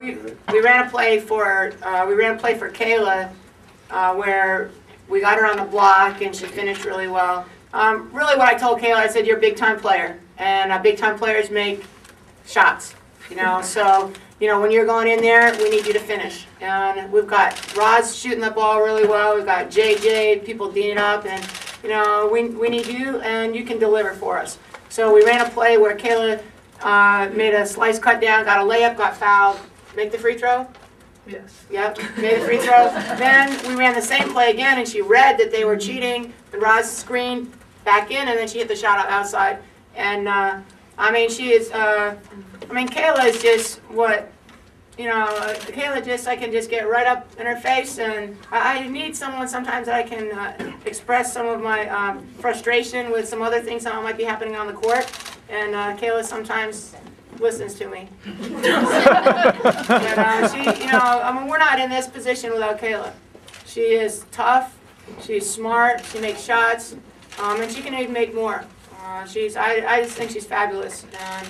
We ran a play for Kayla where we got her on the block and she finished really well. Really, what I told Kayla, I said, "You're a big time player, and big time players make shots. So when you're going in there, we need you to finish." And we've got Roz shooting the ball really well. We've got JJ, people D'ing up, and we need you, and you can deliver for us. So we ran a play where Kayla made a slice cut down, got a layup, got fouled. Make the free throw? Yes. Yep, made the free throw. Then we ran the same play again, and she read that they were cheating. And Roz screened back in, and then she hit the shot outside. And she is. Kayla is just what. Kayla I can just get right up in her face, and I need someone sometimes that I can express some of my frustration with some other things that might be happening on the court. And Kayla sometimes listens to me. But we're not in this position without Kayla. She is tough, she's smart, she makes shots, and she can even make more. I just think she's fabulous. And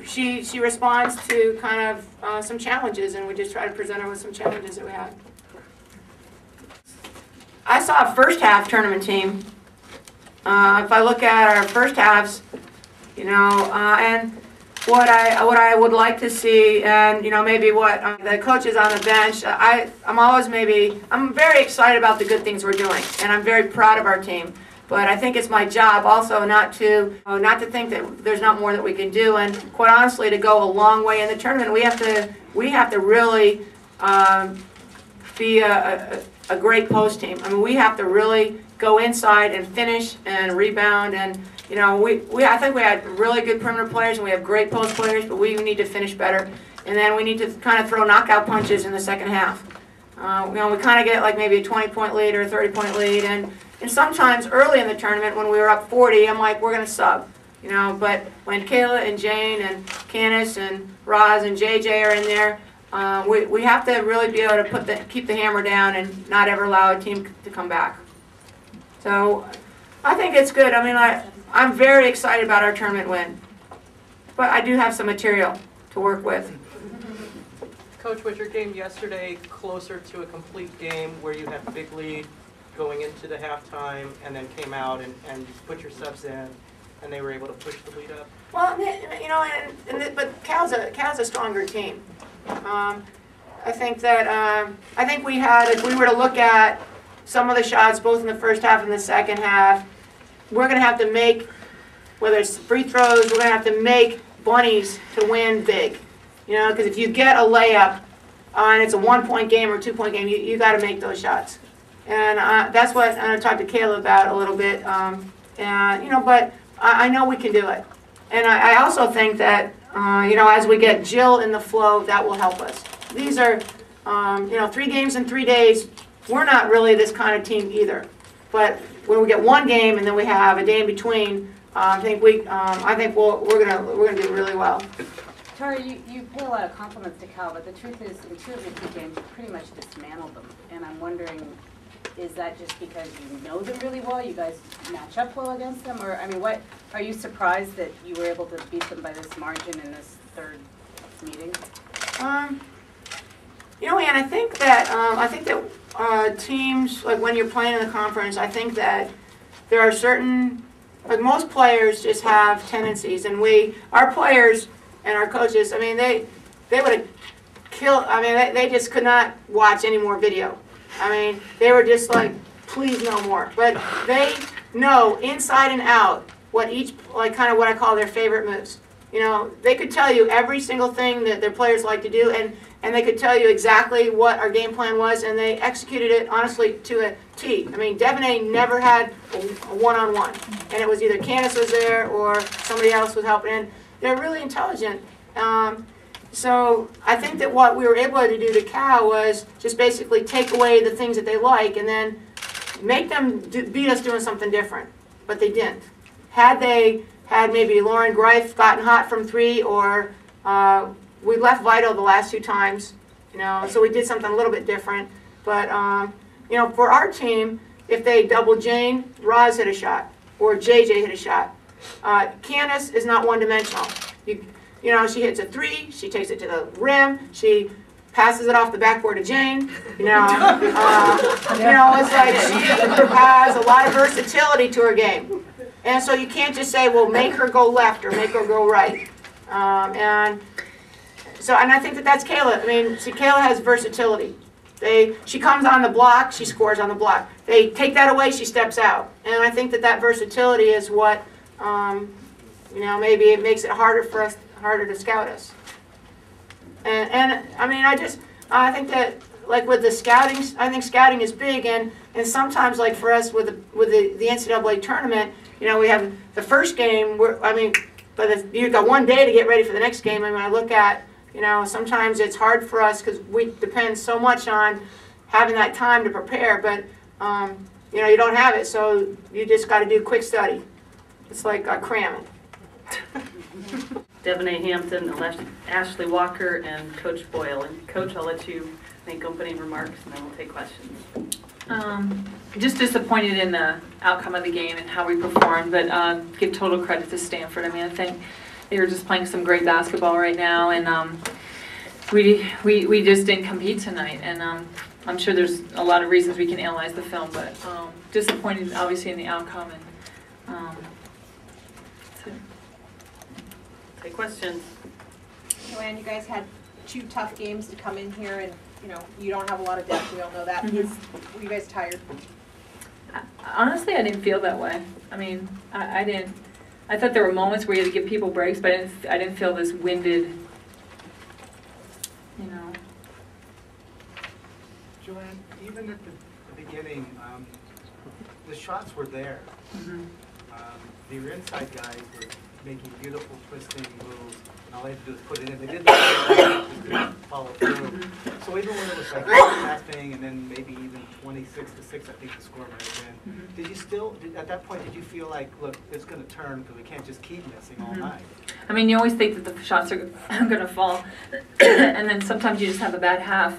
she responds to kind of some challenges, and we just try to present her with some challenges that we have. I saw a first half tournament team. If I look at our first halves, and what I would like to see, and maybe what the coaches on the bench, I'm very excited about the good things we're doing, and I'm very proud of our team. But I think it's my job also not to think that there's not more that we can do, and quite honestly, to go a long way in the tournament, we have to really be a great post team. We have to really go inside and finish and rebound, and I think we had really good perimeter players and we have great post players, but we need to finish better, and then we need to kind of throw knockout punches in the second half. We kind of get like maybe a 20-point lead or a 30-point lead, and sometimes early in the tournament when we were up 40, I'm like, we're going to sub. But when Kayla and Jane and Candace and Roz and JJ are in there, we have to really be able to keep the hammer down and not ever allow a team to come back. So I think it's good. I'm very excited about our tournament win, but I do have some material to work with. Coach, was your game yesterday closer to a complete game where you had a big lead going into the halftime and then came out and put your subs in and they were able to push the lead up? Well, but Cal's a stronger team. I think we had, if we were to look at some of the shots both in the first half and the second half, we're going to have to make, whether it's free throws, we're going to have to make bunnies to win big. Because if you get a layup and it's a 1-point game or 2-point game, you got to make those shots. And that's what I'm going to talk to Kayla about a little bit. But I know we can do it. And I also think that, as we get Jill in the flow, that will help us. These are, 3 games in 3 days. We're not really this kind of team either. But when we get one game and then we have a day in between, I think we're gonna do really well. Tori, you pay a lot of compliments to Cal, but the truth is, in 2 of the 2 games, you pretty much dismantled them. And I'm wondering, is that just because you know them really well? You guys match up well against them, or what? Are you surprised that you were able to beat them by this margin in this 3rd meeting? Ann, I think that teams, like when you're playing in the conference, I think that there are certain, like most players just have tendencies, and our players and our coaches, they would have killed, they just could not watch any more video. They were just like, please no more. But they know inside and out what kind of what I call their favorite moves. They could tell you every single thing that their players like to do, and they could tell you exactly what our game plan was, and they executed it, honestly, to a T. Devanay never had a one-on-one, and it was either Candace was there or somebody else was helping, and they're really intelligent. So I think that what we were able to do to Cal was just basically take away the things that they like and then make them beat us doing something different, but they didn't. Had they had maybe Lauren Greif gotten hot from 3, or we left Vito the last 2 times, so we did something a little bit different. But, for our team, if they double Jane, Roz hit a shot, or JJ hit a shot. Candace is not one-dimensional. you know, she hits a three, she takes it to the rim, she passes it off the backboard to Jane, you know. It's like she has a lot of versatility to her game. And so you can't just say, well, make her go left or make her go right. And I think that that's Kayla. I mean, see, Kayla has versatility. She comes on the block, she scores on the block. They take that away, she steps out. And I think that that versatility is what, maybe it makes it harder to scout us. And I mean, I think that, like with the scouting, I think scouting is big, and sometimes, like for us with the NCAA tournament, we have the first game, but you've got one day to get ready for the next game. I mean, I look at, sometimes it's hard for us because we depend so much on having that time to prepare, but, you don't have it, so you just got to do quick study. It's like cramming. Devin A. Hampton, Ashley Walker, and Coach Boyle. And Coach, I'll let you make opening remarks, and then we'll take questions. Just disappointed in the outcome of the game and how we performed, but give total credit to Stanford. I mean, I think they were just playing some great basketball right now, and we just didn't compete tonight. And I'm sure there's a lot of reasons we can analyze the film, but disappointed obviously in the outcome. And take questions. Joanne, you guys had 2 tough games to come in here, and you don't have a lot of depth. We all know that. Were you guys tired? honestly, I didn't feel that way. I mean, I didn't. I thought there were moments where you had to give people breaks, but I didn't feel this winded. Joanne, even at the beginning, the shots were there. Your inside guys were making beautiful twisting moves, and all they had to do was put it in. They didn't follow through. So even when it was like nothing, and then maybe even 26-6, I think the score might have been. Did you still, at that point, did you feel like, look, it's going to turn because we can't just keep missing all night? I mean, you always think that the shots are going to fall, and then sometimes you just have a bad half.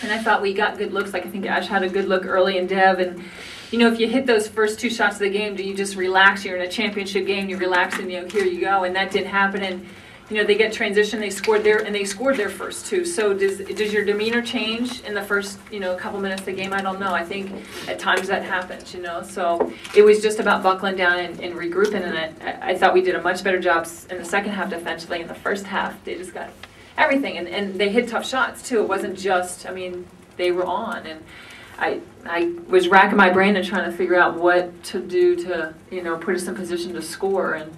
And I thought we got good looks. Like I think Ash had a good look early in Dev, and if you hit those first 2 shots of the game, do you just relax? You're in a championship game, you relax, and here you go. And that didn't happen. And they get transition, they scored their first 2. So does your demeanor change in the first couple minutes of the game? I don't know. I think at times that happens. So it was just about buckling down and regrouping. And I thought we did a much better job in the second half defensively. In the first half, they just got everything, and they hit tough shots too. It wasn't just, they were on, and I was racking my brain and trying to figure out what to do to, put us in position to score, and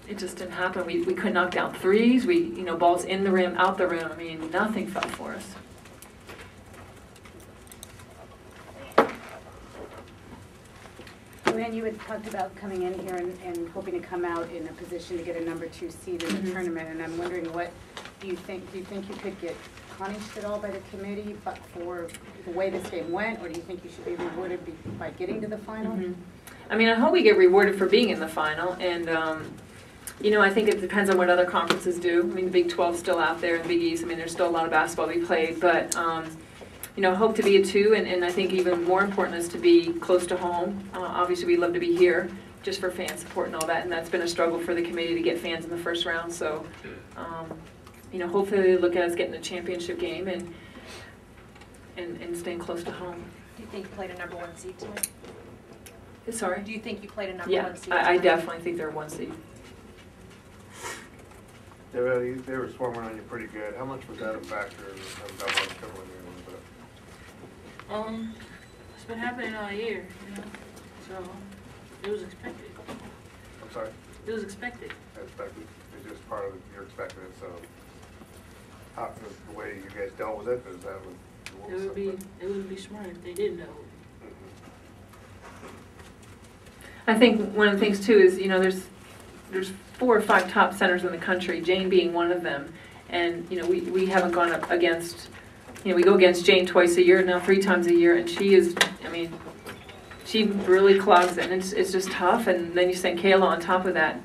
it just didn't happen. We couldn't knock down threes. Balls in the rim, out the rim. Nothing fell for us. Joanne, you had talked about coming in here and hoping to come out in a position to get a number 2 seed in the tournament, and I'm wondering, what do you think? Do you think you could get punished at all by the committee but for the way this game went, or do you think you should be rewarded by getting to the final? I hope we get rewarded for being in the final, and I think it depends on what other conferences do. The Big 12's still out there, and Big East, there's still a lot of basketball to be played, but hope to be a 2, and I think even more important is to be close to home. Obviously, we love to be here just for fan support and all that, and that's been a struggle for the committee to get fans in the first round. So, hopefully they look at us getting a championship game and staying close to home. Do you think you played a number 1 seed tonight? Sorry? Do you think you played a number 1 seed tonight? I definitely think they're 1 seed. They were swarming on you pretty good. How much was that a factor in that much troubling you a little bit? It's been happening all year, so it was expected. I'm sorry? It was expected. Expected. It's just part of you're expecting it, so how, the way you guys dealt with it, is that what was It would be smart if they did know. I think one of the things too is, there's 4 or 5 top centers in the country, Jane being one of them, and we haven't gone up against, we go against Jane twice a year now, 3 times a year, and she is, she really clogs it, and it's just tough. And then you send Kayla on top of that.